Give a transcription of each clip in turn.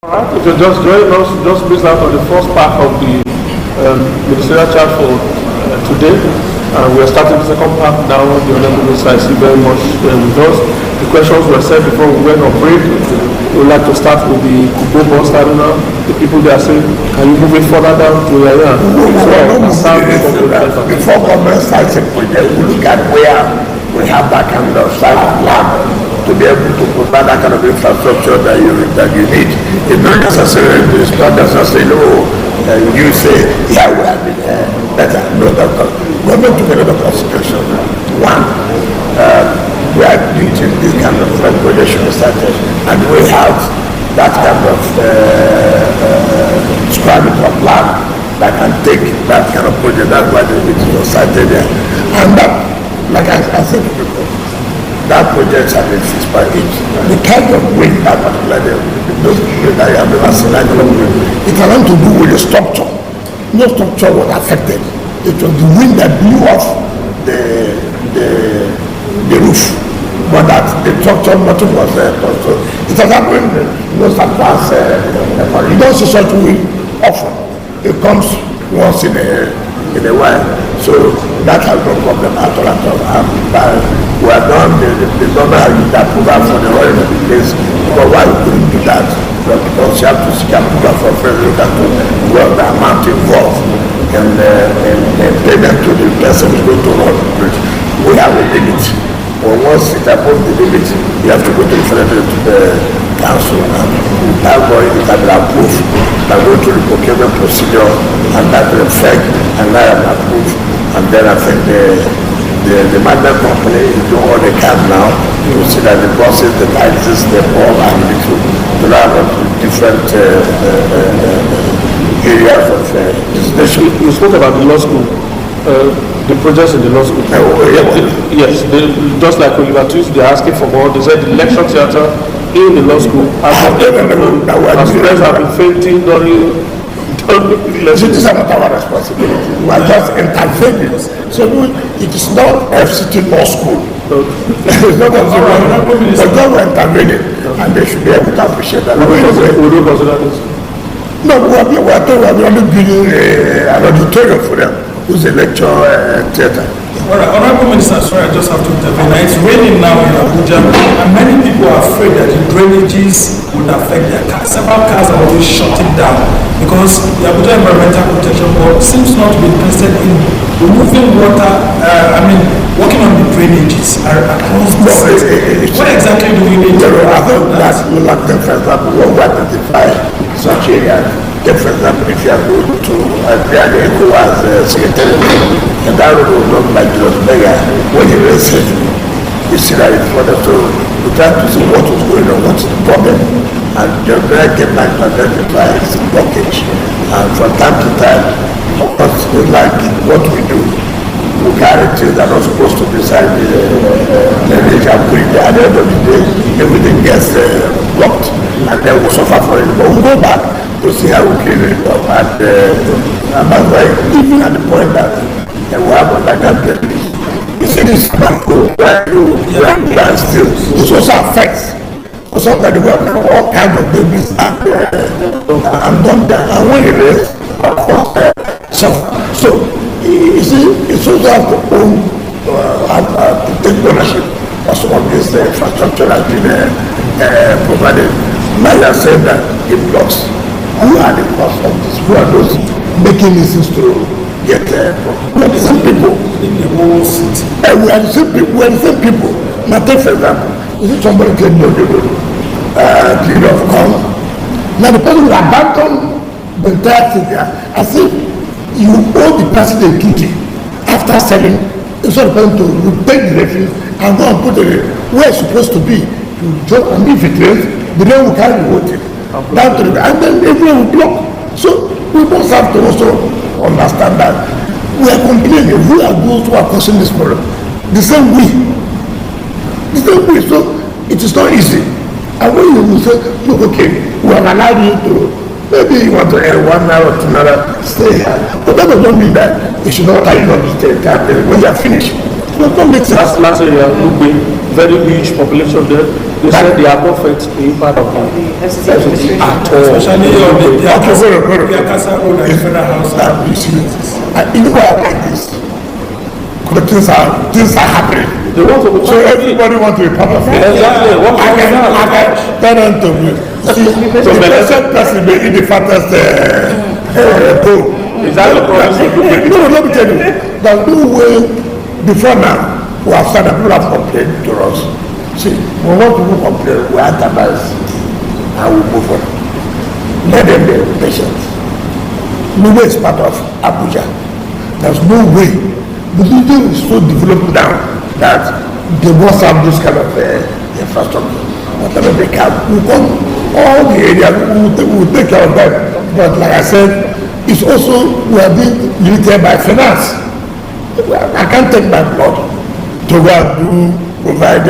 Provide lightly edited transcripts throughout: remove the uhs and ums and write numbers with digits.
If you just join us, just based out of the first part of the ministerial charge for today. We are starting the second part now. The Honorable Minister is very much with us. The questions were said before we went on break. We would like to start with the Kubo bus terminal. The people there saying, can you move it further down to the area? Before government starts a project, we look at where we have that kind of site of land to be able to provide that kind of infrastructure that you need. It's not necessarily, you say, yeah, we have been better. No, government took another consideration. One, we are doing this kind of projection started, and we have that kind of scribing of land that can take that kind of project. That's why it was started there. And that, like I said before, that project has been fixed by it. The kind of wind that particular those that you have never seen, it has nothing to do with the structure. No structure was affected. It was the wind that blew off the roof. But that the structure, nothing was there. So it has happened most advanced. You don't see such wind often. It comes once in a while. So that has no problem at all. We have done the government has used that program for the oil of the place. But why we couldn't do that? Because you have to seek approval for federal government to work the amount involved and payment to the person who is going to run the bridge. We have a limit. But once it above the limit, you have to go to the federal to the council and that body it has been approved. I go to the procurement procedure and that will affect and that is approved. And then I think the magnet company is doing all they can now to see that the buses, the taxis, the all are to have different areas of destination. You spoke about the law school. The projects in the law school. Yes, just like Oliver Twist, they're asking for more. They said the lecture theatre in the law school has students have been fainting during it is not our responsibility. We are just intervening. So it is not FCT law school. It's not FCT. The government intervening, and they should be able to appreciate that. Would you consider this? No, we are only building an auditorium for them. Who's a lecture theatre. Well, Honorable Minister, sorry, I just have to intervene. It's raining now in Abuja, and many people are afraid that the drainages would affect their cars. Several cars are always shutting down because the Abuja Environmental Protection Board seems not to be interested in removing water, working on the drainages across the city. What exactly do we need to do? I think that we like them, for example, when we identify such areas. For example, if you are going to the ECOWAS secretary, and that road was not like Jos Mega, when you raise it, you see that it's further. So we try to see what was going on, what's the problem, and just get back to identify its blockage. And from time to time, of course, like what we do, we carry things that are not supposed to be inside the village and put it there. At the end of the day, everything gets blocked, and then we suffer for it. But we go back to see how we clean it up, and that's why even at the point that we have like that, you see this tobacco, still, this also affects. So that we have all kinds of babies and done that, and when it is, of course, so you see, it's also have to own, to take ownership of some of this infrastructure that has been provided. Now you are saying that it blocks. Who are the cost of this? Who are those making this to get we are the same people in the whole city. We are the same people. Now take for example, is it somebody can know the clean of corn? Now the person will abandon the entire thing there as if you owe the person a duty after selling. Instead of person to take the refuse and go and put it where it's supposed to be. You just, and if it rains, the rain will carry the water down to the, and then everyone will block. So we must have to also understand that we are complaining. We are those who are causing this problem. The same way. So it is not easy. And when you will say, look, okay, we have allowed you to, maybe you want to earn 1 hour or 2 hours, stay here. But that does not mean that you should not carry on to stay there when you are finished. It does not make sense. Last year, very huge population there. They said they have not felt the impact of the FCT at all. Especially on the Okay, Yakasa Road and Federal House. you see, in the world like this, things are happening. They want to be So everybody wants to be part of it. Exactly. What I can turn on to you. See, so the present person may be the fattest goal. Is that the problem? No, let me tell you. There's no way before now we have started, people have complained to us. See, when one people complain, we analyze and we move on. Let them be patient. Nube is part of Abuja. There's no way. The region is so developed now that they must have this kind of infrastructure. Whatever they can, we come all the areas, we will take care of them. But like I said, it's also, we are being limited by finance. I can't take my blood to go and provide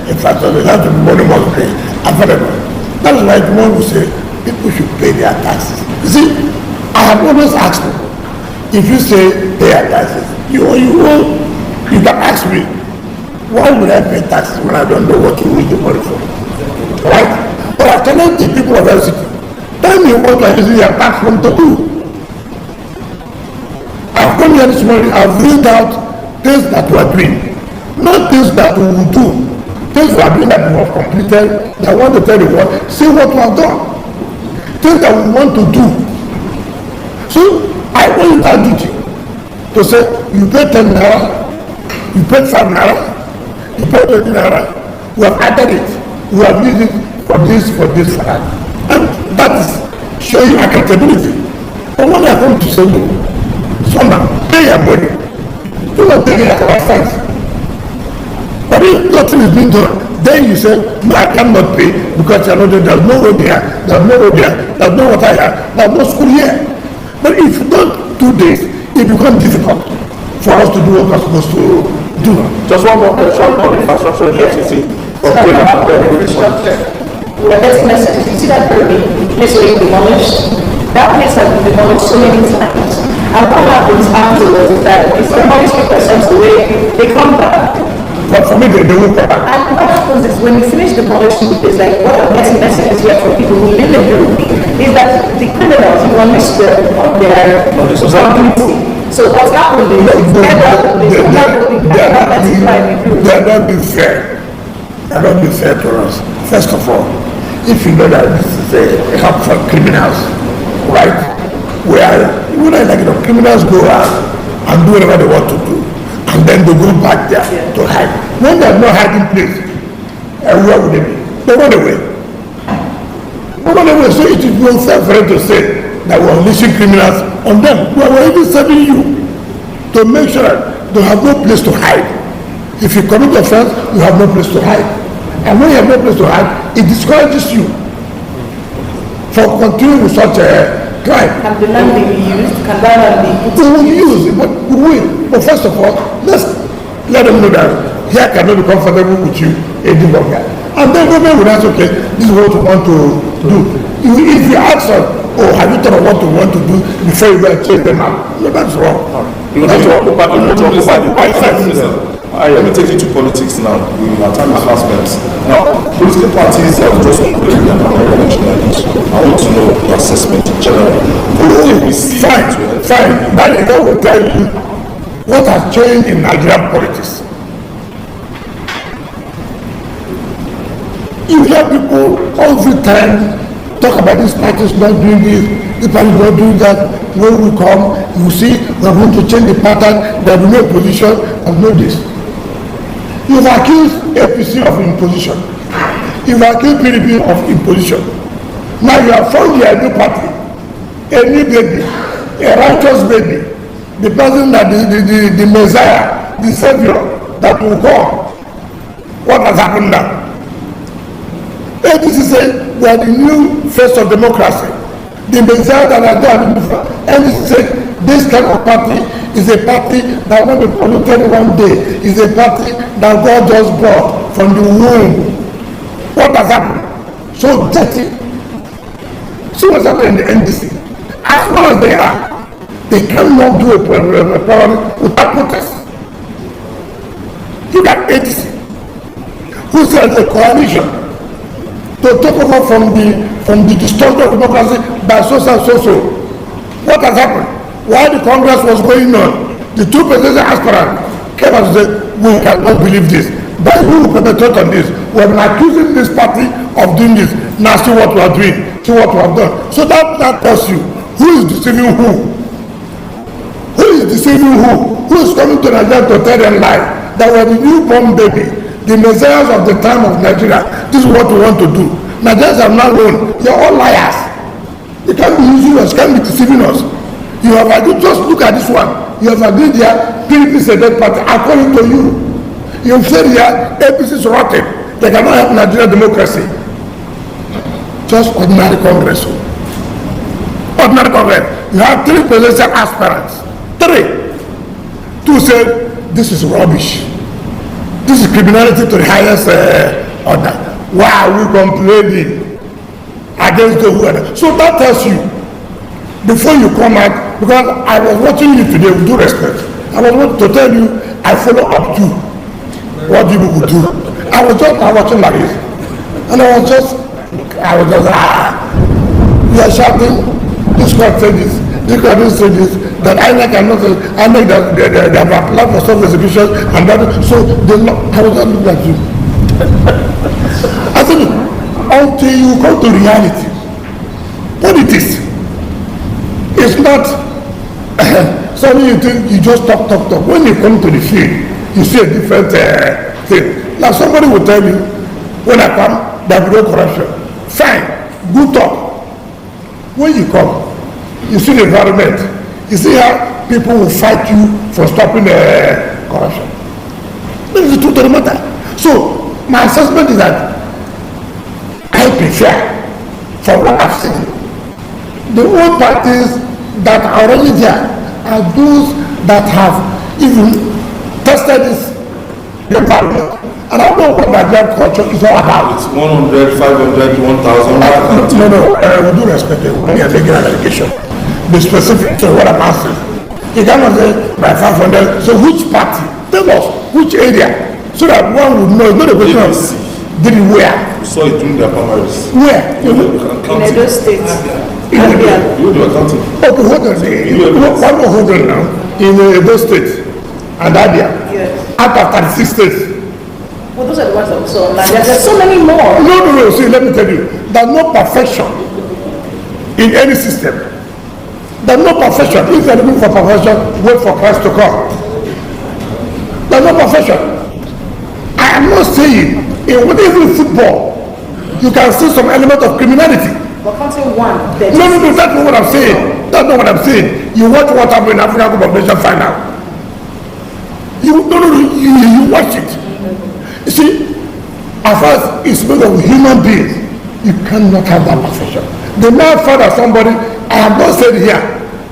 infrastructure. That's the money must be available. That's why the one who say people should pay their taxes. You see, I have always asked people, if you say pay your taxes, you can ask me, why would I pay taxes when I don't know what to use the money for? Right? But I cannot the people of FCT, tell me what I use your tax fund to do. I've come here this morning, I've read out things that we are doing, not things that we will do. Things we are doing that we have completed, that I want to tell the world, see what we have done. Things that we want to do. So, I want that duty to say, you pay 10 naira, you pay 5 naira, you pay 20 naira, we have added it, we have used it for this, for that. And that is showing accountability. But when I come to say no, someone pay your money, do not take it at our size. But if nothing is being done, then you say, no, I cannot pay because you're not doing, there's no road here, there's no road here, there's no water here, there's no school here. But if you don't do this, it becomes difficult for us to do what we're supposed to do. Just one more question on infrastructure in FCT. The best message, you see that building, place where you demolished? That place has been demolished so many times. And what happens afterwards is that it's demolished because the way they come back. But for me, they won't come back. And what happens is when you finish demolishing, it's like what the best message is here for people who live in the building is that the criminals demolish their community. So what's happened is they are not being fair. They are not being fair to us. First of all, if you know that this is a help for criminals, right? Where when criminals go out and do whatever they want to do, and then they go back there to hide. When they have no hiding place, where would they be? They run away. So it is unfair for them to say that we are unleashing criminals on them. We are even serving you to make sure that they have no place to hide. If you commit offense, you have no place to hide. And when you have no place to hide, it discourages you for continuing with such a crime. Can the land be used? Can that land be used? We will use it, but we will. But first of all, let's let them know that here cannot be comfortable with you any longer. And then government will ask, okay, this is what we want to do. If you ask us, oh, have you thought of what we want to do before you go and change them out? No, that's wrong. Let me take you to politics now. Our time is fast spent. Now, political parties have just operated their election like this. I want to know your assessment in general. Fine. But I will tell you what has changed in Nigerian politics. You hear people all the time talk about this party is not doing this, the party is not doing that. When we come, you see, we are going to change the pattern, there will be no opposition, and no this. You've accused APC of imposition. You've accused PDP of imposition. Now you have found your new party, a new baby, a righteous baby, the person that the Messiah, the Savior that will come. What has happened now? APC said we are the new face of democracy. The Messiah that has done it. And he said this kind of party is a party that will be polluted one day. Is a party that God just brought from the womb. What has happened? So dirty. See what's happening in the NDC. As long as they are, they cannot do a program without protest. You got ADC. who sent a coalition to take over from the destruction of democracy by so and so. What has happened? While the Congress was going on, the two presidential aspirants came and said, we cannot believe this. But who will penetrate on this? We have been accusing this party of doing this. Now see what we are doing. See what we have done. So that tells you who is deceiving who. Who is deceiving who? Who is coming to Nigeria to tell them lie? That we are the newborn baby, the messiahs of the time of Nigeria. This is what we want to do. Nigerians have not known. They are all liars. They can't be using us, can't be deceiving us. You have agreed, just look at this one. You have agreed here, PDP is a dead party. According to you, you have said here, APC is rotten. They cannot help Nigerian democracy. Just ordinary Congress. Ordinary Congress. You have 3 presidential aspirants. 3. 2 said, this is rubbish. This is criminality to the highest order. Why are we complaining against the word? So that tells you, before you come out, because I was watching you today with due respect, I was wanting to tell you, I follow up to what you would do. I was watching like this, and I was just, you are shouting, this court said this, this court said this, that I cannot, I make that they have applied for some execution, and that, so I was not looking at you. I said, until you come to reality, what it is, it's not something you think you just talk. When you come to the field, you see a different thing. Now somebody will tell you, when I come, there will be no corruption. Fine, good talk. When you come, you see the environment. You see how people will fight you for stopping corruption. That is the truth of the matter. So my assessment is that I prefer, from what I've seen, the old parties that are already there are those that have even tested this environment. And I don't know what Nigerian culture is all about. It's 100, 500, 1,000. No, with due respect, when you're taking an allocation, be specific to what I'm asking. You cannot say by 500, so which party? Tell us, which area? So that one would know. It's not a question of did it where? We saw it during their primaries. Where? In Edo State. You do accounting. Okay, hold on. One more hold on now. In Edo State and Abia. Yes. Out of 36 states. Well, those are the ones that we saw online. There's so many more. No. See, let me tell you. There's no perfection in any system. There's no perfection. If you're looking for perfection, wait for Christ to come. There's no perfection. I am not saying in even football, you can see some element of criminality. But can't say one. No, that's not what I'm saying. That's not what I'm saying. You watch what happened in African Cup of Nations final. You watch it. You see, as far as it's made of human beings, you cannot have that perfection. The man father somebody, I have not said here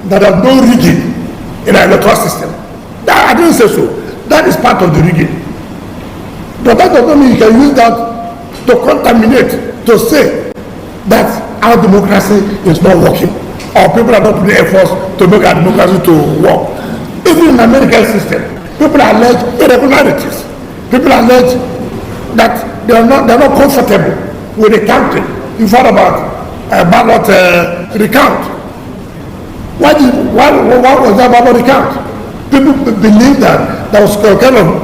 that there's no rigging in our electoral system. I didn't say so. That is part of the rigging. But that doesn't mean you can use that to contaminate, to say that our democracy is not working, or people are not putting efforts to make our democracy to work. Even in the American system, people allege irregularities. People allege that they're not comfortable with the counting. You've heard about ballot recount. Why was that ballot recount? People believe that there was kind of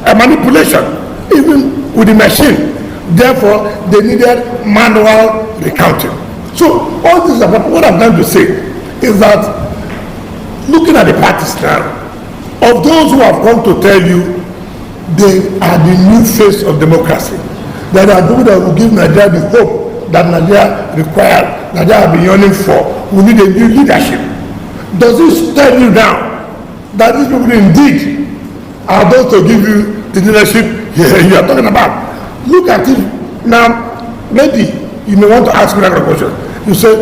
a manipulation, even with the machine. Therefore, they needed manual recounting. So all this is about what I'm trying to say is that looking at the parties now, of those who have come to tell you they are the new face of democracy, that are those that will give Nigeria the hope that Nigeria required, Nigeria has been yearning for. We need a new leadership. Does this tell you now that these people indeed are those to give you the leadership you are talking about? Look at it now. Maybe you may want to ask me that question. You say,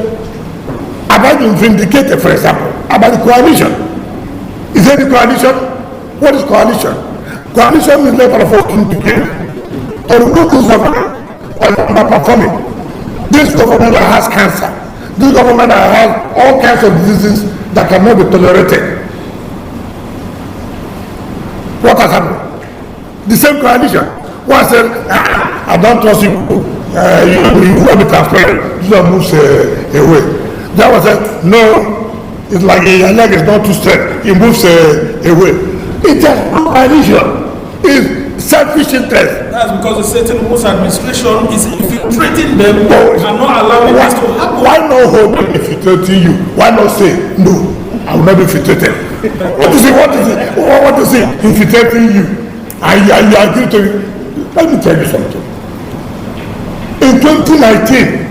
have I been vindicated, for example, about the coalition? Is there the coalition? What is coalition? Coalition means not of working together or remove this government or not performing. This government that has cancer, this government that has all kinds of diseases that cannot be tolerated. What has happened? The same coalition. One said, I don't trust you. You want to be transparent. You don't move away. The other one said, no. It's like your leg is not too straight. It moves away. It's just religion. It's selfish interest. That's because the Satan Wars administration is infiltrating them and not allowing this to happen. Why not hold me infiltrating you? Why not say, no, I will not be infiltrated? What is it? Infiltrating you. And you agree to it. Let me tell you something. In 2019,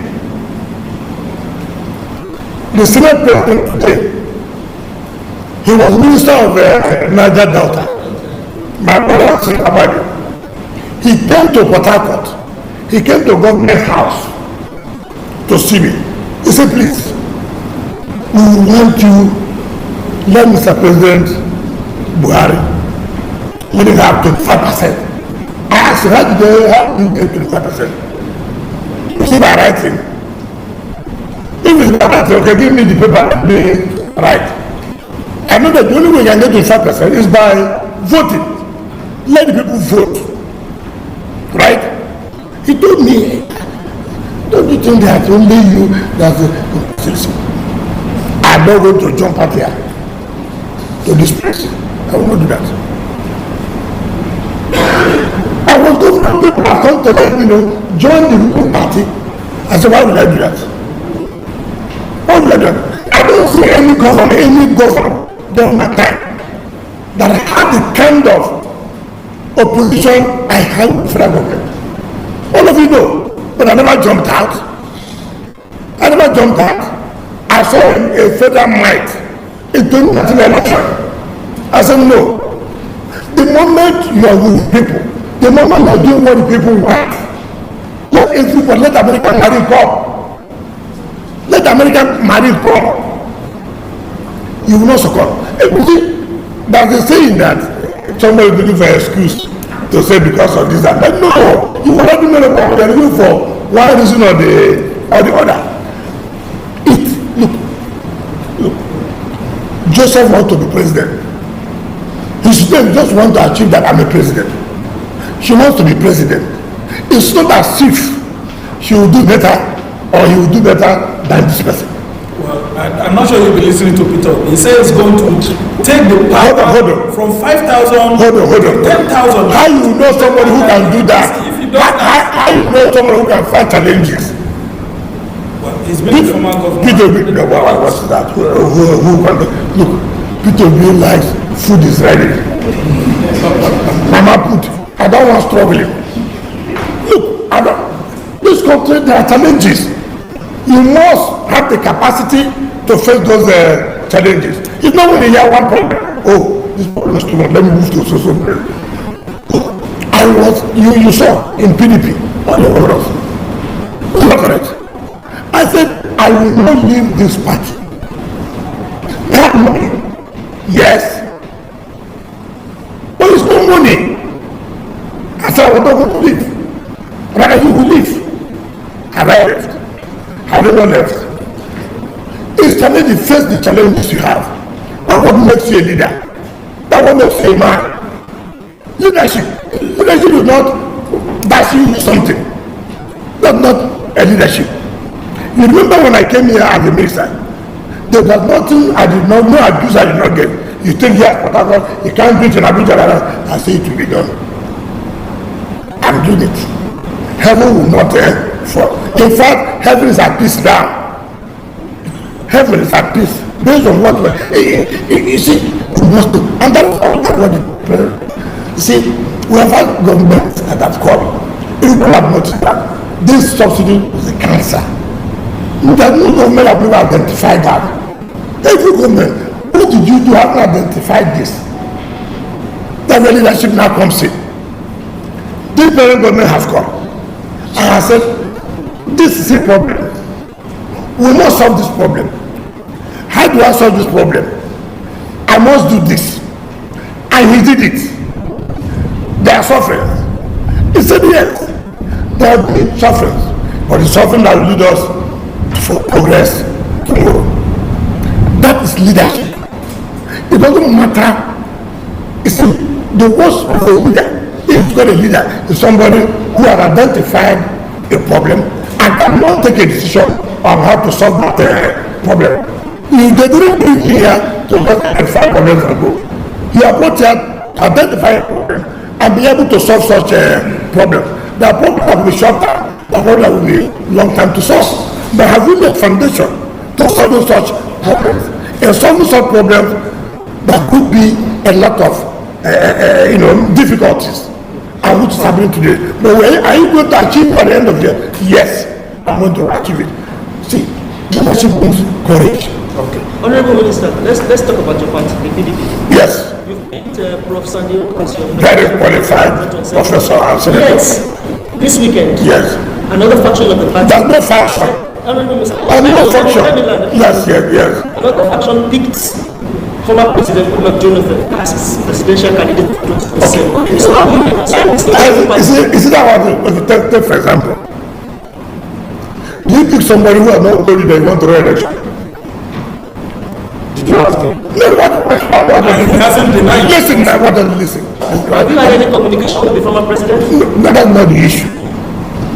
the Senate President today, he was Minister of Niger Delta. My brother said about it. He came to Port Harcourt. He came to government house to see me. He said, please, we want you, let Mr. President Buhari, let him have 25%. I asked him, how do you get 25%? You see my writing. If it's not right, okay, give me the paper and do it right. I know that the only way you can get 25% is by voting. Let the people vote. Right? He told me, don't you think that only you that's the I'm not going to jump out here to this place. I will not do that. I was going to people have come to let me know, join the Republican Party. I said, why would I do that? Why would I do that? I don't see any governor during my time that I had the kind of opposition I had with federal government. All of you know, but I never jumped out. I saw a federal might in 2019 election. I said, no. The moment you are with people, the moment you are doing what the people want, let everybody, let American marine come. Let American marine come. You will not succumb. You see, there's a saying that somebody is looking for an excuse to say because of this and that. No, you already know what they're looking for one reason or the other. Look. Joseph wants to be president. His students just want to achieve that I'm a president. She wants to be president. It's not as if she will do better or he will do better than this person. Well, I'm not sure you'll be listening to Peter. He says he's going to take the power from 5,000 to 10,000. How you know somebody who can do that? How you know somebody who can fight challenges? Well, he's been a former governor. Peter B, what's that? Look, Peter B likes food is ready. Mama put, I don't want struggling. Look, this country, there are challenges. You must have the capacity to face those challenges. It's not when you hear one problem. Oh, this problem is too much. Let me move to so. I was, you saw in PDP on the orders. Is that correct? I said, I will not leave this party. That money, yes. But it's no money. I said, I will not want to leave. Rather, you will leave. Have I left? Have you not left? It's challenging. Face the challenges you have. That's what makes you a leader. That's what makes you a man. Leadership is not dashing you something. That's not a leadership. You remember when I came here as a minister, there was nothing I did not, no abuse I did not get. You think here, you can't do it in Abuja, I say it will be done. I'm doing it. Heaven will not fall. In fact, heaven is at peace now. Heaven is at peace. Based on what you see, we must do. And that's what the president. You see, we have had governments that have come. People have noticed that this subsidy is a cancer. That no government have never identified that. Every government, what did you do? Have not identified this. That the leadership now comes in. This parent government has come. And I said, this is a problem. We must solve this problem. How do I solve this problem? I must do this. And he did it. They are suffering. He said yes. They are big suffering. But the suffering that will lead us for progress tomorrow. That is leadership. It doesn't matter. You see, the worst of a leader If got a leader, is somebody who has identified a problem and cannot take a decision on how to solve that problem. If they didn't bring here to identify problems ago, you are brought here to identify a problem and be able to solve such a problem. The problem will be short term, the problem will be long term to solve. But have we made foundation to solve such problems? And solving such problems, there could be a lot of difficulties, and which is happening today. But are you going to achieve at the end of the year? Yes, I'm going to achieve it. See, leadership means courage. Okay. Honorable Minister, let's talk about your party, the PDP. Yes. You've met Prof. Sandy as your Very qualified professor and senator. Yes. This weekend. Yes. Another faction of the party. There's no faction. Another faction. Yes. Another faction picked former President Goodluck Jonathan as his presidential candidate for 2027. So how do you is it that one? Take for example. You pick somebody who has not told you that you want to run election. Did you ask him? No, He hasn't denied. Listen, I want to listen. Have you had any communication with the former president? No, that's not the issue.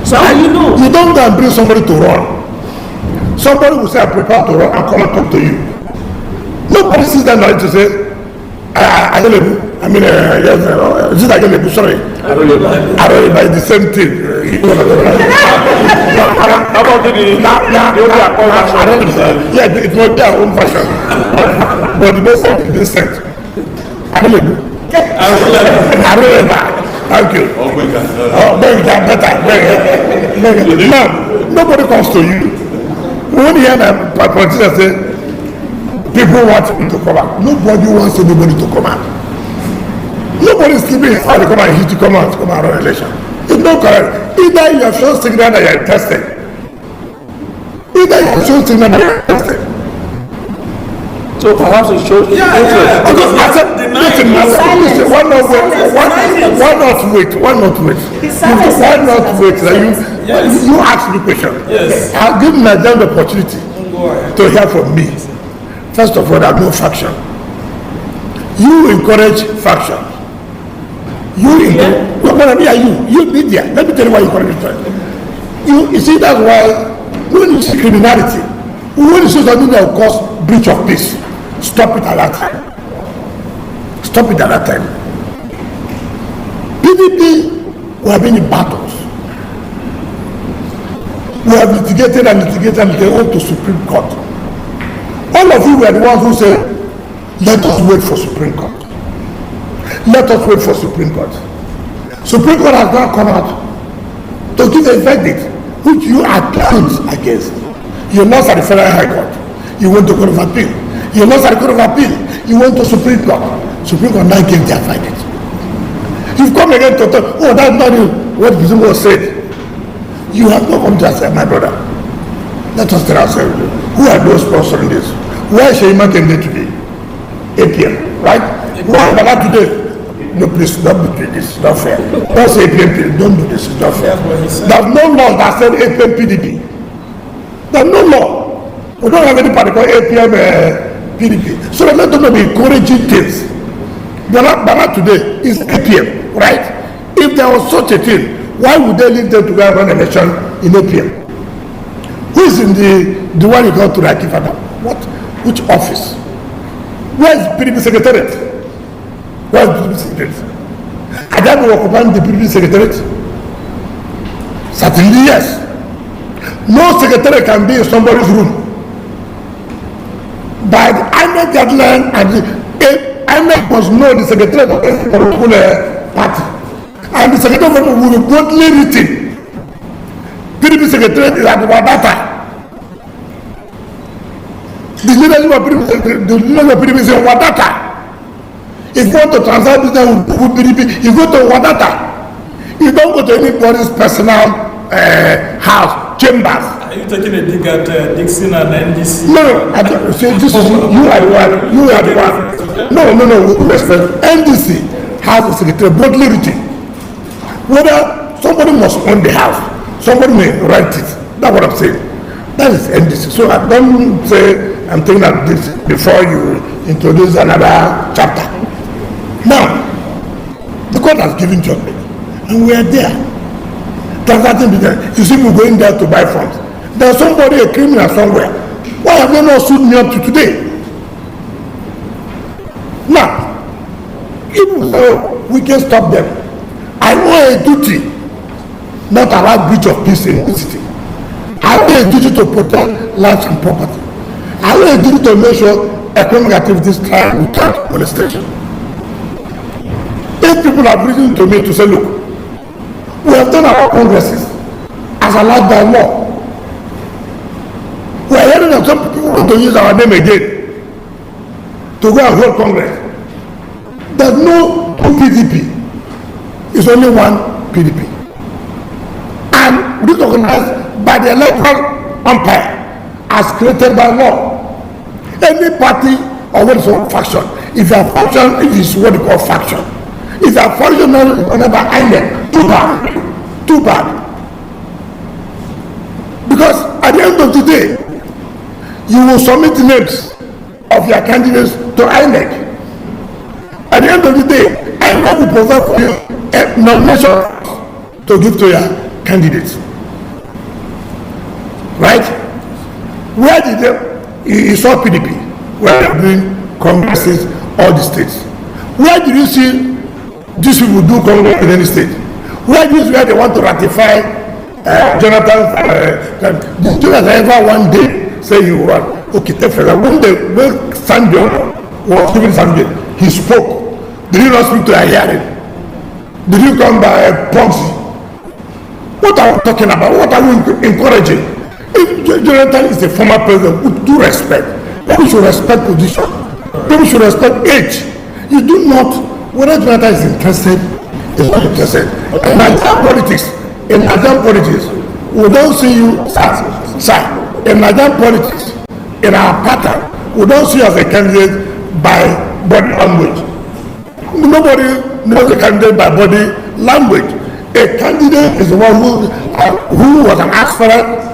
So how do you know? You don't go and bring somebody to run. Somebody will say, I'm prepared to run and come and talk to you. Nobody sits down to say, is it again? Sorry. I don't know, by the same thing. How about the Yeah, it will be our own fashion. But the message is decent. I don't know. Thank you. Better. Now, nobody comes to you. When you hear a politician say, people want him to come out. Nobody wants anybody to come out. Nobody is sleeping how to come out. He to come out on election. It's not correct. Either you have shown signal that you are tested. Either you have shown signal that you are tested. So perhaps it shows interest. Because I said, listen, why not wait? Why not wait? You ask the question. Yes. I'll give Nigerian the opportunity to hear from me. First of all, there's no faction. You encourage faction. You media. Let me tell you why you encourage faction. You see, that's why when you see criminality, when you see something that will cause breach of peace, stop it at that time. Stop it at that time. PDP, we have been in battles. We have litigated and up to Supreme Court. All of you were the ones who said, let us wait for Supreme Court. Let us wait for Supreme Court. Supreme Court has now come out to give a verdict which you are claimed against. You lost at the Federal High Court. You went to Court of Appeal. You lost at the Court of Appeal. You went to Supreme Court. Supreme Court now gave their verdict. You've come again to talk, oh, that's not what the President was said. You have not come to us, my brother. Let us tell ourselves, who are those sponsoring this? Why is Shema Kende today? APM, right? Why Bala today? No, please, don't betray this. It's not fair. Don't say APM, don't do this. It's not fair. There's no law that said APM PDP. There's no law. We don't have any party called APM PDP. So let them be encouraging things. Bala today is APM, right? If there was such a thing, why would they leave them to go and run election in APM? Who is in the one you go to Rakifada? What? Which office? Where is PDP Secretariat? Where is PDP Secretariat? Are they occupying the PDP Secretariat? Certainly yes. No secretariat can be in somebody's room. By the INEC guideline, and the INEC must know the secretariat of a particular party. And the secretariat will be broadly written. PDP Secretariat is at Wata-wata. The leadership of PDP is in Wata-wata. If you want to transact business with PDP, you go to Wata-wata. You don't go to anybody's personal house, chambers. Are you taking a dig at Dixon and NDC? No, I don't. See, this is, you are the one. You are the one. No, respect. NDC has a secretary broadly written. Whether somebody must own the house, somebody may write it. That's what I'm saying. That is NDC. So I don't say I'm thinking of this before you introduce another chapter. Now, the court has given judgment. And we are there. Transacting business. You see me going there to buy funds. There's somebody, a criminal somewhere. Why have they not sued me up to today? Now, even though we can stop them, I know a duty not allow breach of peace in the city. I know a duty to protect lives and property. I know a duty to make sure economic activities thrive without molestation. If people have written to me to say, look, we have done our congresses as allowed by law. We are hearing that some people want to use our name again to go and hold Congress. There's no PDP. It's only one PDP. And recognized by the electoral umpire as created by law. Any party or what is called faction, if a faction, it is what they call faction. If a faction is by INEC, too bad. Too bad. Because at the end of the day, you will submit the names of your candidates to INEC. At the end of the day, INEC will provide for you a nomination to give to your candidates. Right? Where did you saw PDP? Where they are doing congresses, all the states. Where did you see these people do congress in any state? Where did you see where they want to ratify Jonathan ever one day say he will run? Okay, take for example, when Sanjo was given Sanjo, he spoke. Did he not speak to a hearing? Did he come by proxy? What are we talking about? What are we encouraging? If Jonathan is a former president with due respect, people should respect position. People should respect age. You do not, whether Jonathan is interested, is not interested. In Nigerian politics, we don't see you, sir, in Nigerian politics, in our pattern, we don't see you as a candidate by body language. Nobody knows a candidate by body language. A candidate is the one who was an aspirant,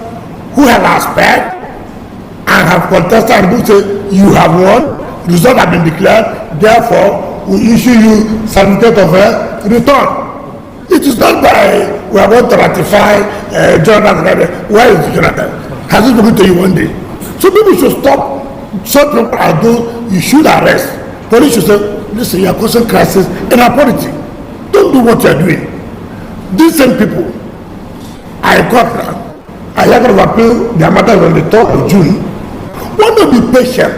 who have aspired and have contested and who say you have won, results have been declared, therefore we issue you certificate of return. It is not by we are going to ratify Jonathan. Where is Jonathan? Has it spoken to you one day? So people should stop. Some people are those you should arrest. Police should say, listen, you are causing crisis in our polity. Don't do what you are doing. These same people, I got now. I have to appeal their matter on the 3rd of June. Want to be patient.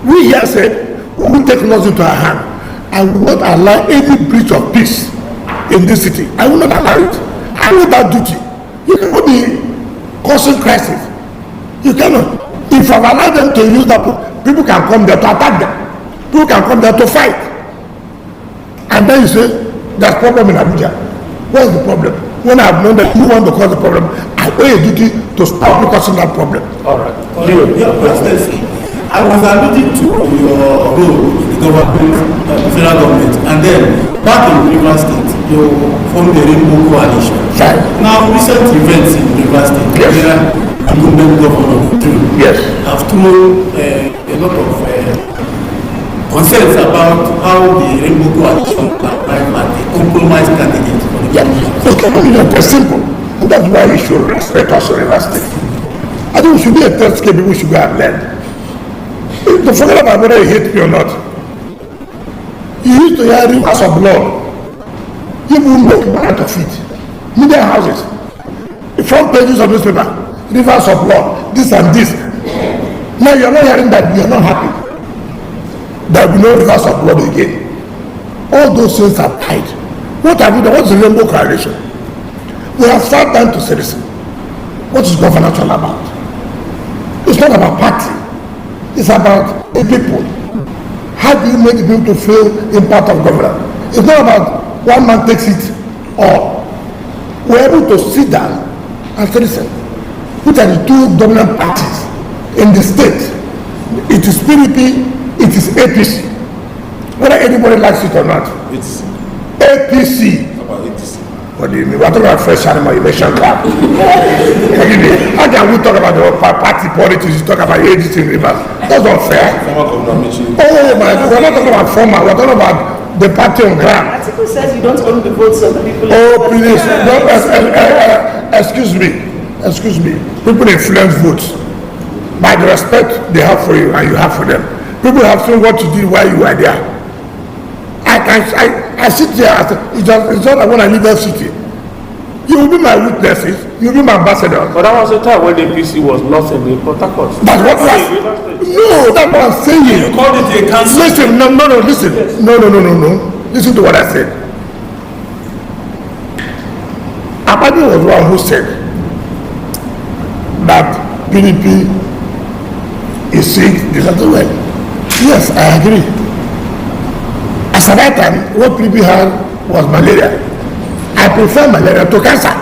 We here said we will take laws into our hand. I will not allow any breach of peace in this city. I will not allow it. I know that duty. You cannot be causing crisis. You cannot. If I've allowed them to use that, people can come there to attack them. People can come there to fight. And then you say, there's problem in Abuja. What's the problem? When I've known that you want to cause the problem, I owe a duty to stop you causing that problem. All right. Your Presidency, I was alluding to your role in the government, the federal government, and then back in Rivers State, you formed the Rainbow Coalition. Right. Now, recent events in Rivers State, yes, where the incumbent governor yes, have thrown a lot of concerns about how the Rainbow Coalition can arrive at a compromise candidate for the it's simple. And that's why we should respect us in Rivers State. I think we should be a test case people should go and learn. To forget about whether you hate me or not. You used to hear rivers of blood. You will make money out of it. Media houses, the front pages of newspaper, rivers of blood, this and this. Now you're not hearing that, you're not happy. There will be no rivers of blood again. All those things are tied. What have we done? What's the Rainbow Coalition? We have sat down to citizens. What is governance all about? It's not about party. It's about the people. How do you make the people to feel impact of government? It's not about one man takes it or we're able to sit down and say, listen, which are the two dominant parties in the state? It is PDP, it is APC. Whether anybody likes it or not. It's APC. about APC. What do you mean? We're talking about fresh animal, you mentioned that. How can we talk about the party politics? You talk about agency in rivers. That's not fair. Former Governor Michi. Oh my God, we're not talking about former, we're talking about the party on ground. Article says you don't own the votes of the people. Oh, please, excuse me. People influence votes by the respect they have for you and you have for them. People have seen what you did while you were there. I sit here, it's not like when I leave FCT. You will be my witnesses, you will be my ambassador. But that was a time when the APC was lost in the Port Harcourt. That's what no, that's what I'm saying. You called it a council. Listen, listen. No. Listen to what I said. Abadi was the one who said that PDP is sick, this and well. Yes, I agree. As at that time, what PDP had was malaria. I prefer malaria to cancer.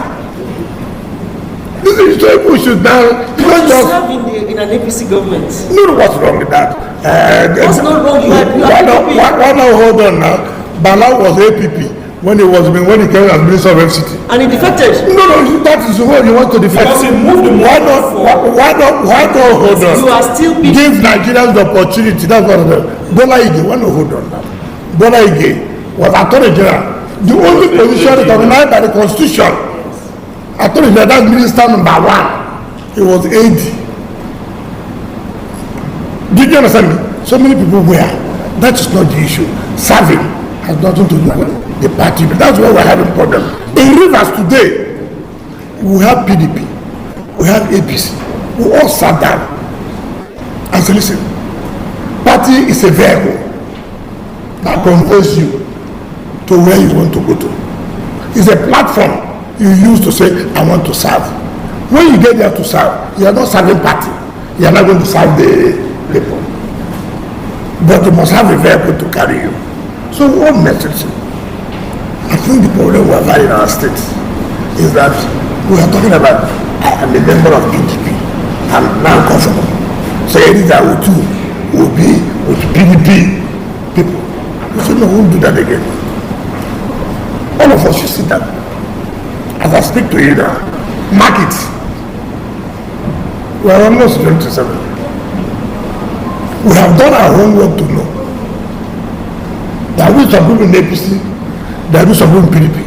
This is so we should now not just serve in an APC government. No, what's wrong with that? What's not wrong? Why now hold on now? Bala was APP when he came as Minister of FCT. And he defected. No, that is the way you want to defect. Because he moved the Why not hold on? You are still people. Give Nigerians the opportunity. That's what I'm saying. Bola Ige, why not hold on now? Bola Ige was Attorney General. The only position recognized by the Constitution. Attorney General, that's Minister number 1. He was AD. Did you understand me? So many people were. That is not the issue. Serving has nothing to do with the party. But that's why we're having problems. In Rivers today, we have PDP, we have APC. We all sat down and said, listen, party is a vehicle that conveys you to where you want to go to. It's a platform you use to say, I want to serve. When you get there to serve, you are not serving party. You are not going to serve the people. But you must have a vehicle to carry you. So what message? I think the problem we have had in our state is that we are talking about, I am a member of PDP. I'm now comfortable. So anything I will do will be with PDP people. We said, no, we won't do that again. All of us should sit down. As I speak to you now, mark it. We are almost 27. We have done our homework to know that we some people in APC, there will be some people in PDP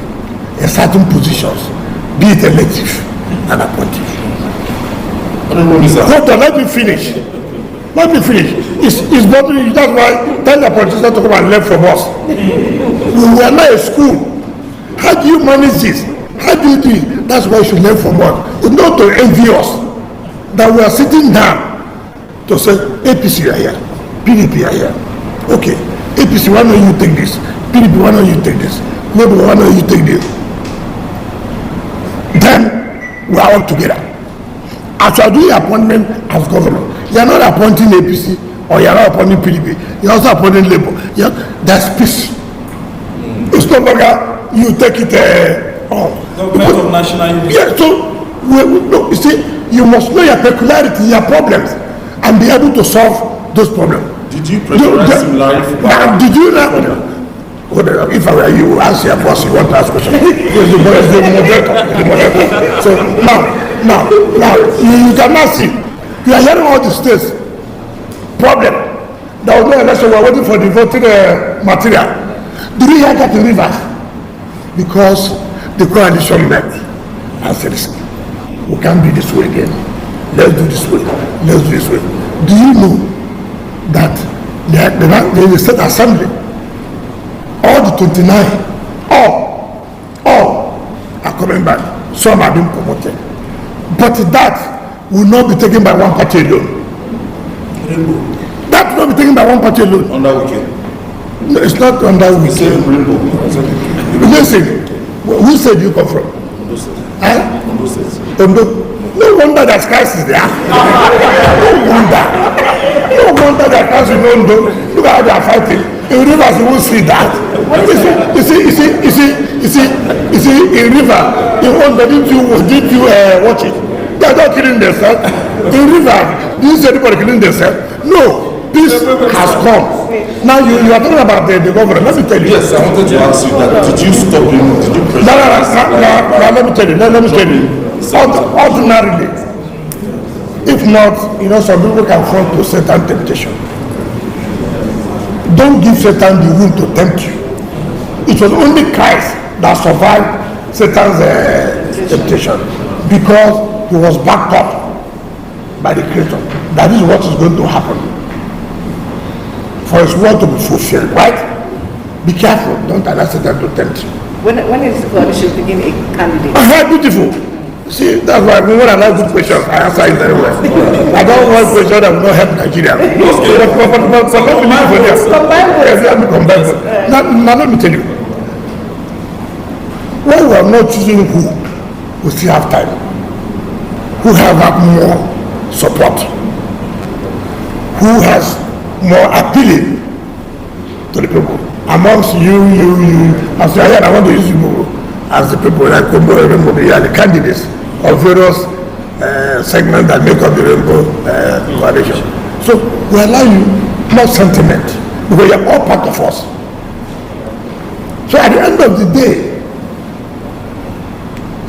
in certain positions, be it elective and appointive. Hold on, let me finish. It's bothering you. That's why tell the politicians to come and learn from us. We were not a school. How do you manage this? How do you do it? That's why you should learn from us. It's not to envy us that we are sitting down to say APC are here, PDP are here. Okay, APC, why don't you take this? PDP, why don't you take this? Labour, why don't you take this? Then we are all together. As you are doing appointment as governor, you are not appointing APC or you are not appointing PDP. You are also appointing Labour. That's peace. It's no longer you take it Government of national unity. Yeah, so no, you see, you must know your peculiarity, your problems, and be able to solve those problems. Did you pressurize him live? Did you know? If I were you, ask your boss, you want to ask questions. Yes, the moderator. So now, you cannot see. You are hearing all the states. Problem. There was no election, we are waiting for the voting material. Did you hear that in Rivers? Because the coalition met and said, we can't do this way again. Let's do this way. Let's do this way. Do you know that there is a state assembly? All the 29, all are coming back. Some are being promoted. But that will not be taken by one party alone. That will not be taken by one party alone. Under Wike. No, it's not under Wike. Listen, who said you come from? Ondo State. Huh? Ondo State. Ondo. No wonder there's crisis there. No wonder there's crisis in Ondo. Look at how they are fighting. In Rivers, you won't see that. You see, in River, in Ondo, did you watch it? They are not killing themselves. In River, did you see anybody killing themselves? No. Peace has come. Now you are talking about the government. Let me tell you. Yes, I wanted to ask you that. Did you stop him? Did you pressurize him? No, let me tell you. Ordinarily, if not, some people can fall to Satan temptation. Don't give Satan the room to tempt you. It was only Christ that survived Satan's temptation because he was backed up by the Creator. That is what is going to happen for his word to be fulfilled, right? Be careful, don't allow Satan to tempt you. When is the coalition picking a candidate? Beautiful. See, that's why when I like good questions, I answer it very well. I don't want questions that will not help Nigeria. Now let me tell you. When we are not choosing who, we still have time. Who have more support? Who has more appealing to the people? Amongst you, as I want to use you as the people that come over, they are the candidates of various segments that make up the Rainbow Coalition. So we allow you more sentiment because you are all part of us. So at the end of the day,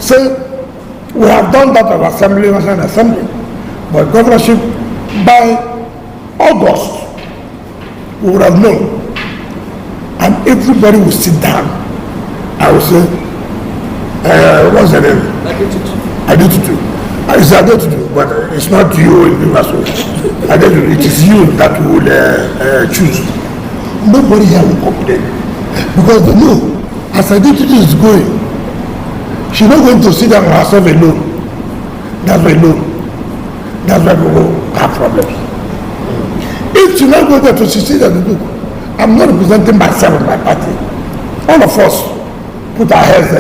say we have done that of Assembly, National Assembly, but governorship by August we would have known, and everybody will sit down. I will say, what's the name? I do to do. It's I do to do, but it's not you in the Universal. It is you that will choose. Nobody here will complain because they know as identity is going, she's not going to sit down herself alone. That's why alone. That's why people have problems. If she's not going there to succeed at the book, I'm not representing myself and my party. All of us put our heads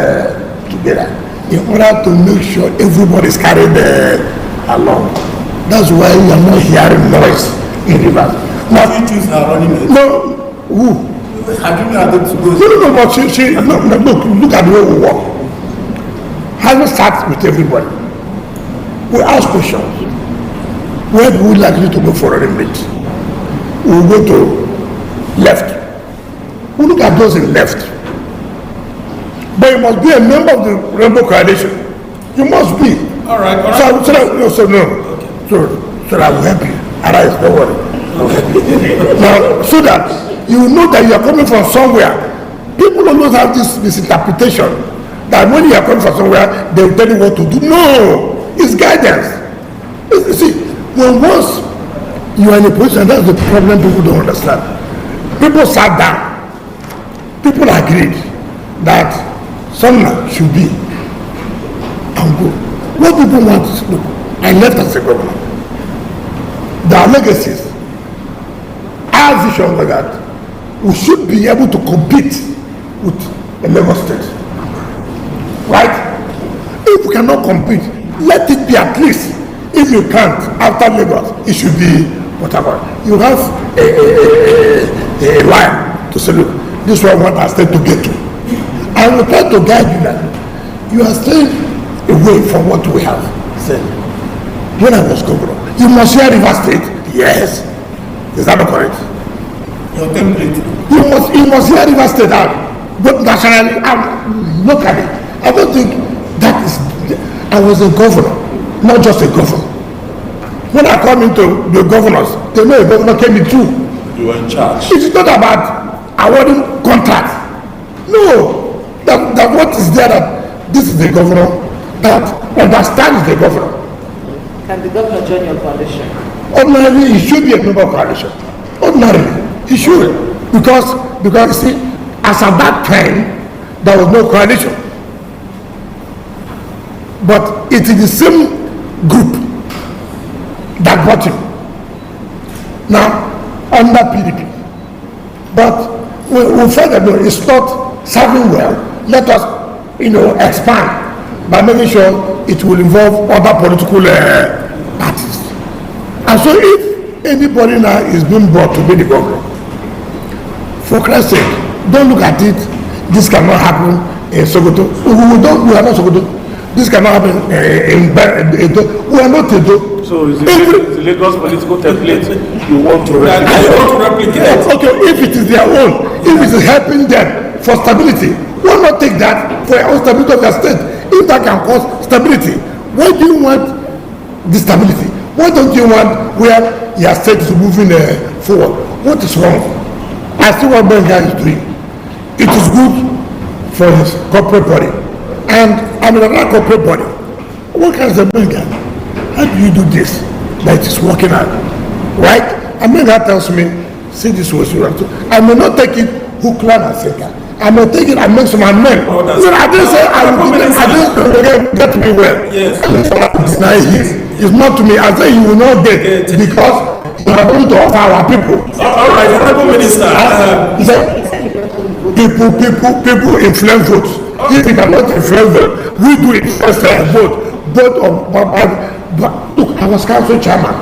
together in order to make sure everybody is carried along. That's why you are not hearing noise in Rivers. Now, you choose her running mate? No, who? Have you had them to go? No, but look at the way we work. How we start with everybody. We ask questions. Where do we likely to go for a remit? We will go to left. We look at those in left. But you must be a member of the Rainbow Coalition. You must be. All right. So that will help you. Arise, don't worry. Now, so that you know that you are coming from somewhere. People always have this misinterpretation that when you are coming from somewhere, they will tell you what to do. No, it's guidance. You see, when once you are in a position, that's the problem people don't understand. People sat down. People agreed that someone should be and go. What people want is, look, I left as a governor. There are legacies. Our vision was that we should be able to compete with a Lagos state. Right? If we cannot compete, let it be at least. If you can't, after Lagos, it should be whatever. You have a line to say, look, this is what I want our state to get to. I will try to guide you that you are staying away from what we have. Say, when I was governor, you must hear River State. Yes. Is that not correct? Your template. You must hear River State out. But nationally, locally, I don't think that is. I was a governor, not just a governor. When I come into the governors, they know a governor came in too. You were in charge. It's not about awarding contracts. No. That what is there that this is the governor that understands the governor. Can the governor join your coalition? Ordinarily, he should be a member of coalition. Ordinarily, he should. Because you see, as at that time, there was no coalition. But it is the same group that got him. Now, under PDP. But we felt that no, it's not serving well. Let us, expand by making sure it will involve other political parties. And so if anybody now is being brought to be the governor, for Christ's sake, don't look at it, this cannot happen in Sokoto. We are not Sokoto. This cannot happen in Edo. We are not Edo. So is the Lagos political template you want to replicate? Okay, if it is their own, if it is helping them for stability, why not take that for your own stability of your state? If that can cause stability, why do you want the stability? Why don't you want where your state is moving forward? What is wrong? I see what Benga is doing. it is good for his corporate body. And I'm in another corporate body. What kind of a guy? How do you do this? That is working out. Right? And then that tells me, see this was you have to. I may not take it hook, line, and sinker. I may take it and make some amendment. Oh, I didn't say I didn't get me well. Yes. It's not to me. I say you will not get because you are going to offer our people. All right, Honorable Minister. He said, people influence votes. If we cannot influence them, we do it first vote. But look, I was council chairman.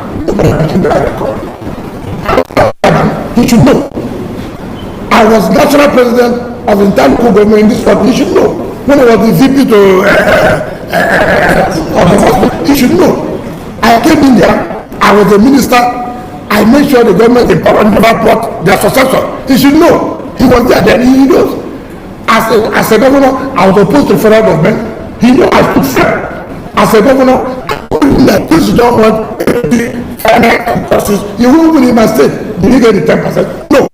He should know. I was national president of the entire government in this country. He should know. When I was the VP to he should know. I came in there. I was the minister. I made sure the government in power never brought their successor. He should know. He was there. Then he knows. As a governor, I was opposed to the federal government. He knows I stood firm. As a governor, I told him that this don't want the financial justice. You won't win in my state. Did you get the 10%? No.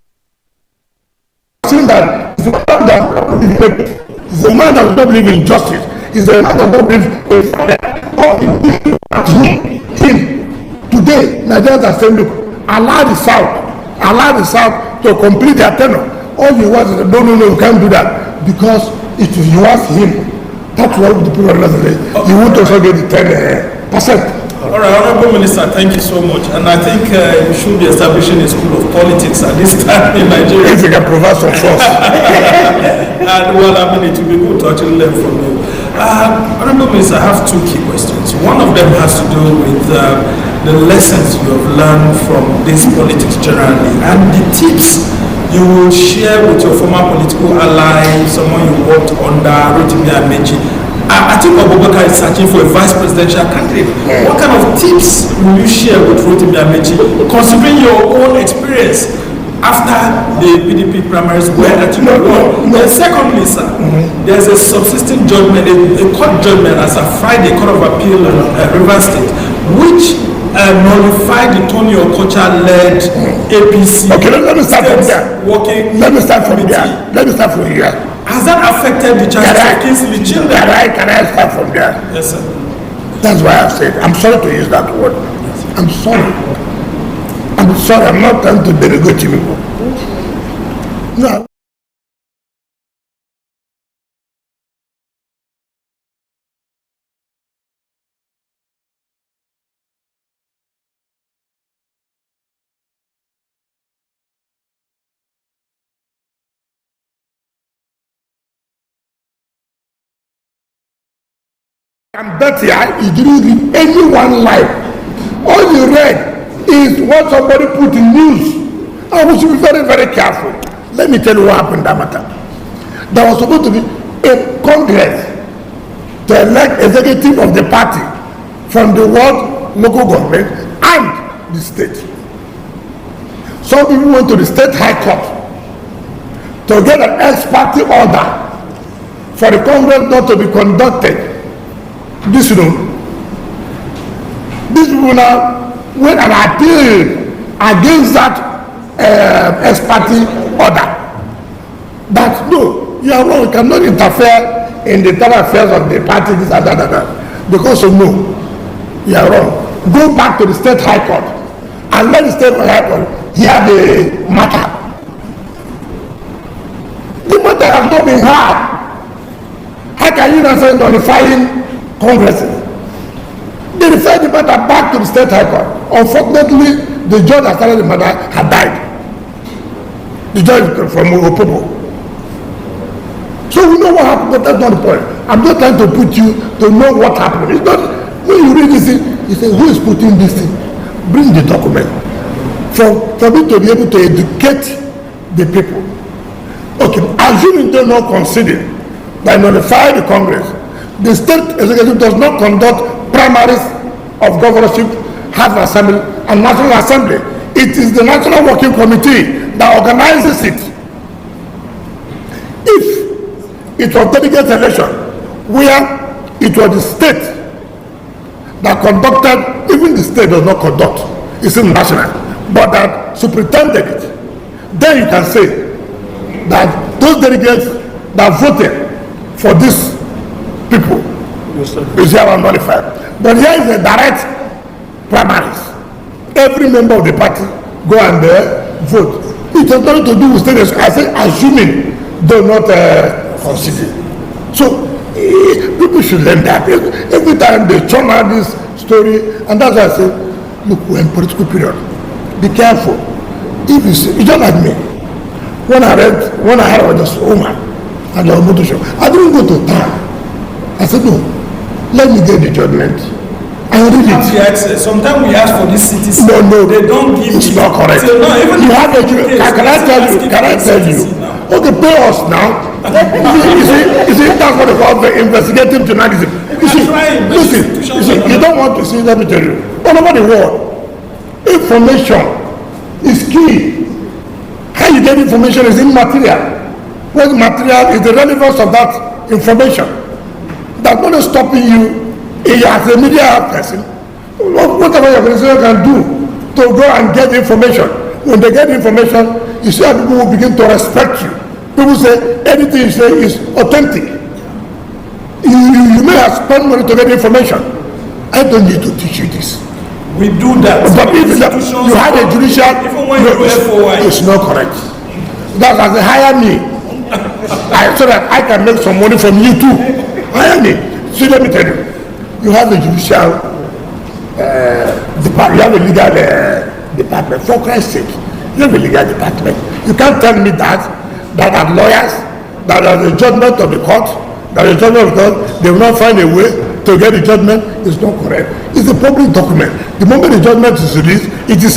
That is the man that does not believe in justice. Is the man that does not believe in him. Today, Nigerians are saying, look, allow the South to complete their tenure. All you want is, no, you can't do that. Because if you ask him, that's what the people are saying. You won't also get the 10%. All right, Honorable Minister, thank you so much. And I think you should be establishing a school of politics at this time in Nigeria. If you can provide some funds. And well, I mean, it will be good to actually learn from you. Honorable Minister, I have two key questions. One of them has to do with the lessons you have learned from this politics generally and the tips you will share with your former political ally, someone you worked under, Rotimi Amechi. I think Abubakar is searching for a vice presidential candidate. What kind of tips will you share with Rotimi Amechi, considering your own experience after the PDP primaries were actually won? And secondly, sir, there's a subsisting judgment, a court judgment as of Friday, Court of Appeal in Rivers State, which nullified the Tony Okocha-led APC. Okay, let me start from there. Let me start from here. Has that affected the chances of Kingsley Childer? Can I start from there? Yes, sir. That's why I've said, I'm sorry to use that word. I'm sorry. I'm not trying to derogate people. No. And that he didn't read anyone's life. All you read is what somebody put in news. And we should be very, very careful. Let me tell you what happened that matter. There was supposed to be a congress to elect executive of the party from the world, local government, and the state. Some people went to the state high court to get an ex-party order for the congress not to be conducted. This you know, these people now went and appealed against that ex-party order. That no, you are wrong. You cannot interfere in the internal affairs of the party. This and that. Because of no, you are wrong. Go back to the state high court and let the state high court hear the matter. The matter has not been heard. How can you not say notifying Congresses? They referred the matter back to the state high court. Unfortunately, the judge that started the matter had died. The judge from Opobo. So we know what happened, but that's not the point. I'm not trying to put you to know what happened. It's not, when you read this thing, you say, who is putting this thing? Bring the document. For me to be able to educate the people. Okay, assuming they not consider by notify the Congress, the state executive does not conduct primaries of governorship, House of Assembly, and National Assembly. It is the National Working Committee that organizes it. If it was delegate election, where it was the state that conducted, even the state does not conduct, it's in national, but that superintended it, then you can say that those delegates that voted for these people is here on nullified. But here is a direct primaries. Every member of the party go and vote. It has nothing to do with status. I say assuming they not consider. So people should learn that. Every time they turn out this story, and that's why I say, look, we're in political period. Be careful. If you see, it's not like me. When I heard about this woman and the motor show, I didn't go to town. I said, no, let me get the judgment. I read it. Sometimes we ask for this city. No, they don't give it's not correct. So, no, even you have a can I tell you? Okay, pay us now. you see, that's what they call the investigative journalism. You see, listen, you don't want to see, let me tell you, all over the world, information is key. How you get information is immaterial. What material is the relevance of that information. That's not stopping you as a media person. Whatever your organization can do to go and get the information. When they get the information, you see how people will begin to respect you. People say anything you say is authentic. You may have spent money to get the information. I don't need to teach you this. We do that. But if you had a judicial, even when you FOI, it's not correct. That's as they hire me, so that I can make some money from you too. Hire me. See, let me tell you, you have a judicial department, you have a legal department. For Christ's sake, you have a legal department. You can't tell me that are lawyers, that are the judgment of the court, they will not find a way to get the judgment. It's not correct. It's a public document. The moment the judgment is released, it is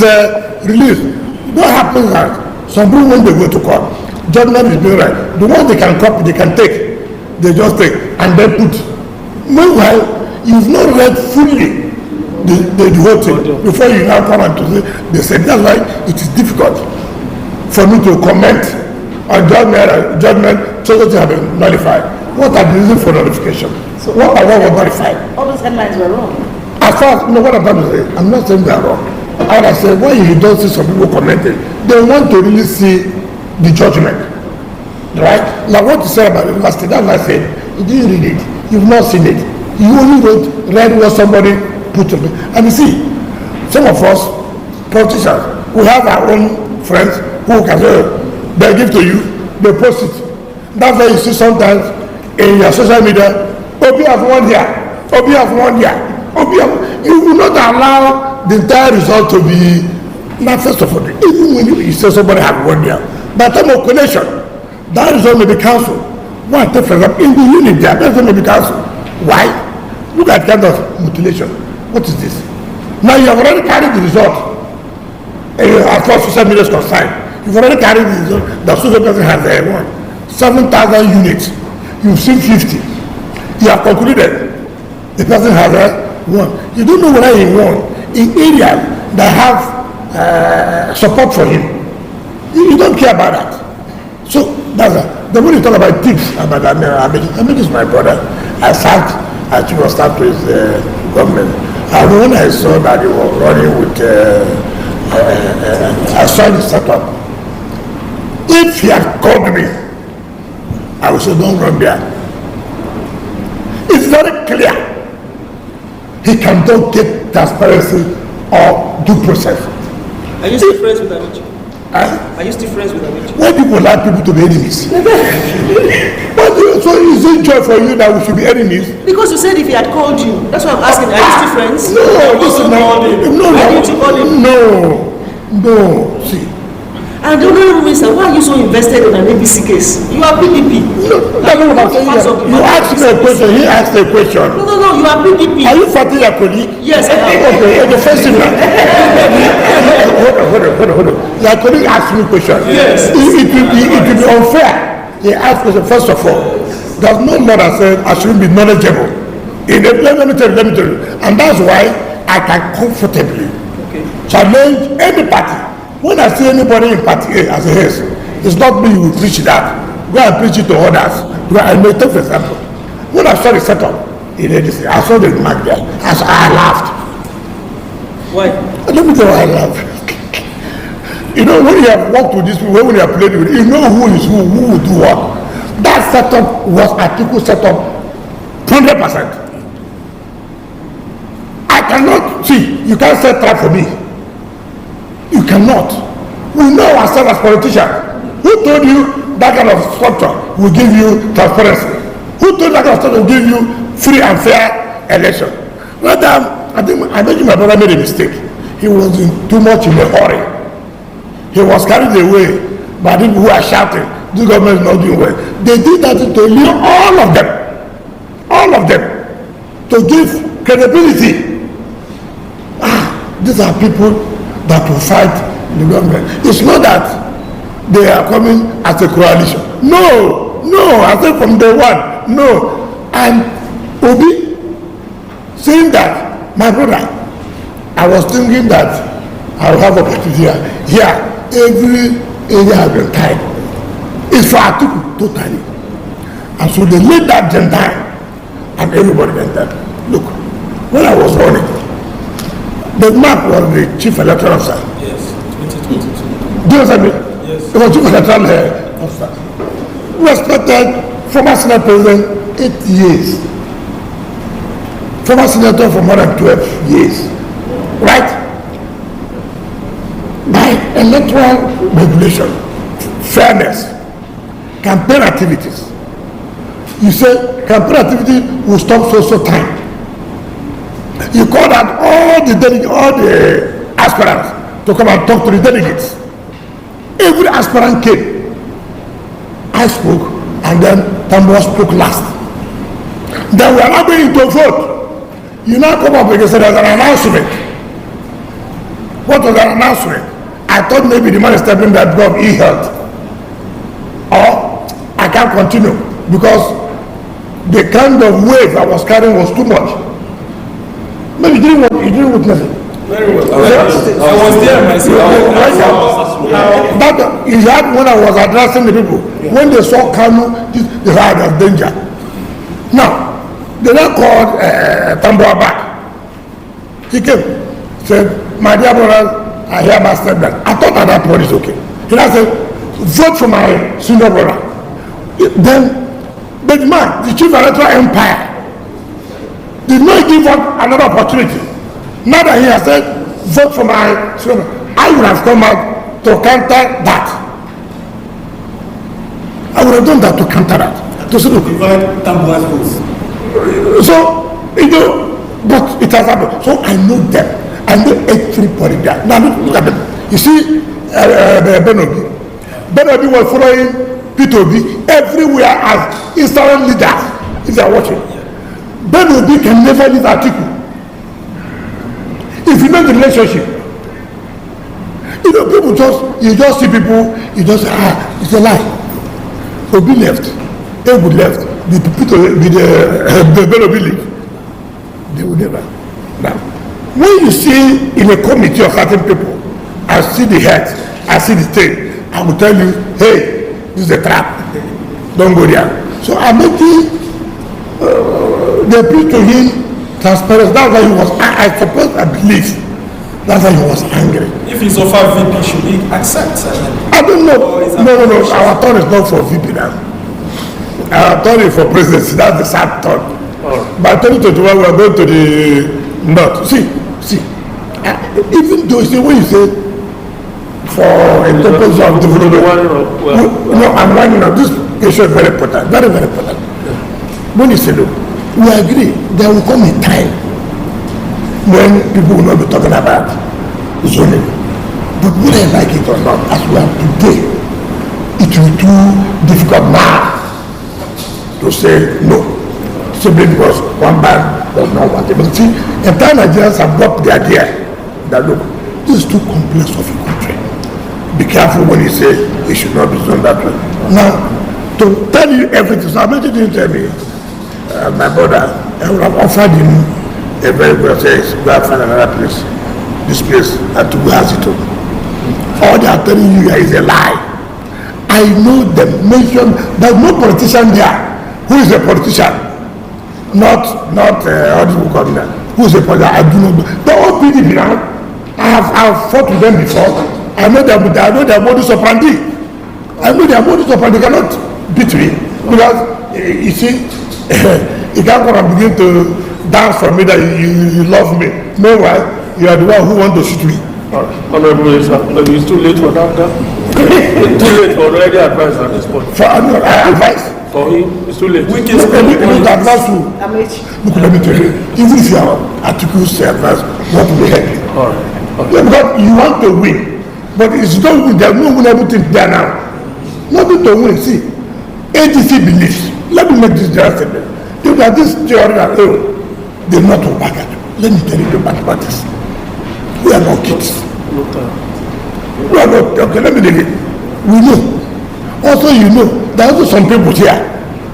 released. What happens that some people, when they go to court, judgment is being read. The one they can copy, they can take. They just take and then put. Meanwhile, you've not read fully the whole thing before you now come and to say, they said that's why it is difficult for me to comment on judgment so that you have been nullified. What are the reasons for nullification? So what was nullified? All those headlines were wrong. As far as, what I'm trying to say, I'm not saying they are wrong. I would have said, why you don't see some people commenting? They want to really see the judgment. Right? Like what you said about the university, that's what I said. You didn't read it. You've not seen it. You only read what somebody put to me. And you see, some of us, politicians, we have our own friends who can say, they give to you, they post it. That's why you see sometimes in your social media, Obi has won here, Obi has won here, Obi has. You will not allow the entire result to be, not first of all, even when you say somebody has won here, by the time of connection, that result may be cancelled. One, for example, in the unit there, that result may be cancelled. Why? Look at kind of mutilation. What is this? Now you have already carried the result. As far as social media is concerned, you've already carried the result that social person has won. 7,000 units. You've seen 50. You have concluded the person has won. You don't know whether he won in areas that have support for him. You don't care about that. So that's the way you talk about tips about Ahmed is my brother. I sat at Chief of Staff to his government. And when I saw that he was running with I saw the setup. If he had called me, I would say don't run there. It's very clear. He cannot get transparency or due process. Are you still friends with Amici? Are you still friends with Amici? Why people like people to be enemies? So is it joy for you that we should be enemies? Because you said if he had called you. That's why I'm asking. Are you still friends? No, listen, no. See. And the only reason why are you so invested in an ABC case? You are PDP. No, that's not what I'm saying. You asked me a question, he asked a question. No, you are PDP. Are you fighting your colleague? Yes, I am. Okay, the first thing now. Hold on. Your colleague asked me a question. Yes. It will be unfair. He asked me, first of all, there's no law that says I shouldn't be knowledgeable. Let me tell you. And that's why I can comfortably challenge any party. When I see anybody in party A as a head, it's not me who will preach that. Go and preach it to others. I may take for example. When I saw the setup, I saw the mark there. I laughed. Why? Let me tell you why I laughed. You know, when you have worked with these people, when you have played with, you know who is who will do what. That setup was Atiku setup 100%. I cannot, see, you can't set trap for me. You cannot. We know ourselves as politicians. Who told you that kind of structure will give you transparency? Who told that kind of structure will give you free and fair election? Well, I think my brother made a mistake. He was too much in a hurry. He was carried away by people who are shouting, this government is not doing well. They did that to lead all of them, to give credibility. These are people that will fight the government. It's not that they are coming as a coalition. No, I think from day one, no. And Obi saying that, my brother, I was thinking that I will have opportunity here. Every area has been tied. It's for Atiku totally. And so they laid that agenda and everybody went there. Look, when I was running, the Mark was the chief electoral officer. Yes, 2022. Do you understand me? Yes. He was chief electoral officer. Respected former Senate President 8 years. Former senator for more than 12 years. Right? By electoral regulation, fairness, campaign activities. You say campaign activity will stop so time. You call out all the aspirants to come and talk to the delegates. Every aspirant came. I spoke, and then Tambo spoke last. Then we are not going to vote. You now come up and say there's an announcement. What was an announcement? I thought maybe the man is telling that God e-health. Or I can't continue because the kind of wave I was carrying was too much. Maybe you didn't witness it. Very well. I was there myself. But you had when I was addressing the people, when they saw Kanu, they had a danger. Now, they then called Tamboa back. He came, said, my dear brother, I hereby said that. I thought at that point it's okay. He now said, vote for my senior brother. Then, the man, the chief electoral empire, did not give up another opportunity. Now that he has said, vote for my senior brother, I would have come out to counter that. I would have done that to counter that. To divide Tamboa's votes. So, you know, but it has happened. So I know them. I know everybody there. Now look at them. You see, Benobi. Benobi was following P2B everywhere as instrument leaders. If they are watching, Benobi can never leave Atiku. If you know the relationship, you know, people you just see people, you just say, it's a lie. Obi left, Ebu left, the Benobi leave. They will never. Now, when you see in a committee of certain people, I see the head, I see the tail, I will tell you, hey, this is a trap. Don't go there. So I'm making the appeal to him transparent. That's why he was, I suppose, I believe, that's why he was angry. If he's offered VP, should he accept? I don't know. No. Our turn is not for VP now. Our turn is for presidency. That's the sad turn. By 2021, we are going to the north. See, even though when you say for a purpose of development, no, I'm winding up. This issue is very important, very, very important. When you say, look, we agree, there will come a time when people will not be talking about zoning. But whether I like it or not, as we are today, it will be too difficult now to say no. Simply because one man does not want it. But see, entire Nigerians have got the idea that look, this is too complex of a country. Be careful when you say it should not be done that way. Now, to tell you everything, so I mentioned you tell me, my brother, I would have offered him a very good place, go and find another place. This place, and to go as it all. All they are telling you here is a lie. I know them, mention, there's no politician there who is a politician. Not how do you call that? Who's a politician? I do not know. The old PDP now, I have fought with them before. I know their modus operandi. I know their modus operandi. They cannot beat me because you see, you can't come and begin to dance for me that you love me. Meanwhile, you are the one who want to shoot me. Honorable Minister, maybe it's too late for that. It's too late for already advice at this point. For I advise. For him, it's too late. We can advise you. Look, let me tell you, even if your articles say advice, what will help you? All right. Yeah, because you want to win, but it's not win. There's no win everything there now. Nothing to win. See, ADC believes. Let me make this direct statement. If that this theory that they're not to back at you. Let me tell you the bad parties. We are not kids. We are not, okay, let me tell you. We know. Also, you know, there are also some people here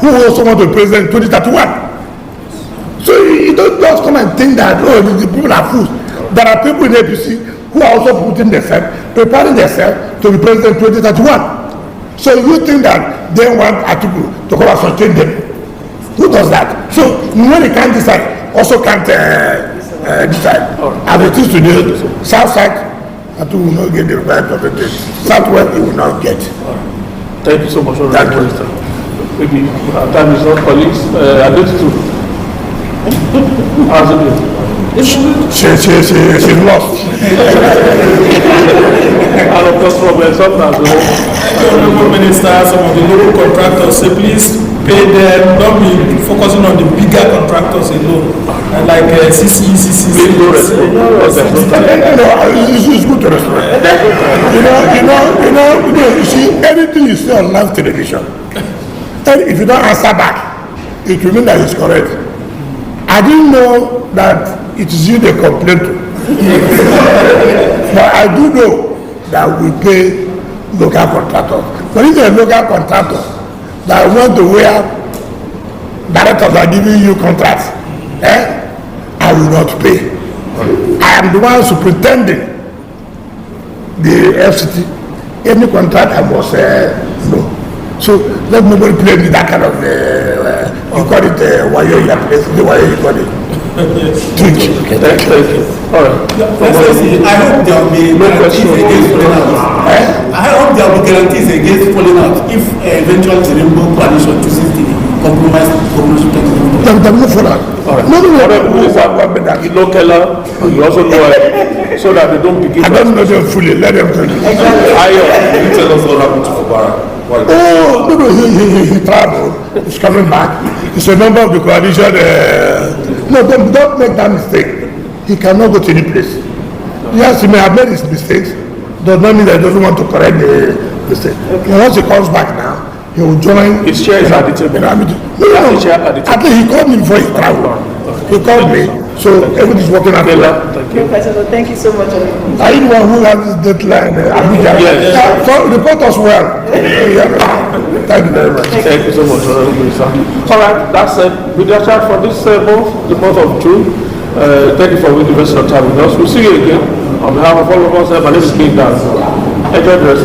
who also want to be president in 2031. So you don't just come and think that, the people are fools. There are people in APC who are also putting themselves, preparing themselves to be president in 2031. So you think that they want Atiku to come and sustain them. Who does that? So when they can't decide, also can't decide. As it is today, South side, Atiku will not get the right of it. Southwest, he will not get. Thank you so much, Honorable Minister. Maybe our time is not, colleagues. I need to answer this. She's lost. And of course, sometimes, Honorable Minister, some of the local contractors say, please pay them, don't be focusing on the bigger contractors alone, like CCE. It's good to respect. You see, anything you say on live television, and if you don't answer back, it will mean that it's correct. I didn't know that it is you they complain to. But I do know that we pay local contractors. But if a local contractor that want to wear directors are giving you contracts, I will not pay. I am the one superintending the FCT. Any contract I must know. So let nobody play with that kind of you call it wayo in that place, the wayo you call it. Thank you. Thank you. All right. I hope there will be guarantees against falling out. I hope there will be guarantees against falling out if eventually the Rainbow Coalition chooses the compromise technique. There will no fall out. All right. You know Keller, you also know it, so that they don't begin. I don't know them fully. Let them tell you. You tell us what happened to Fubara. Oh, no, he traveled. He's coming back. He's a member of the coalition. No, don't make that mistake. He cannot go to any place. Yes, he may have made his mistakes. Does not mean that he doesn't want to correct the mistake. And once he comes back now, he will join. His chair is at the table. No, at least he called me before he traveled. He called me, so everything is working out well. President, thank you so much. Are you the one who has this deadline? Yes. So report us well. Thank you very much. Thank you so much, Honorable Minister. All right, that's media chat for this month, the month of June. Thank you for investing your time with us. We'll see you again. On behalf of all of us, my name is King Dan. Enjoy the rest.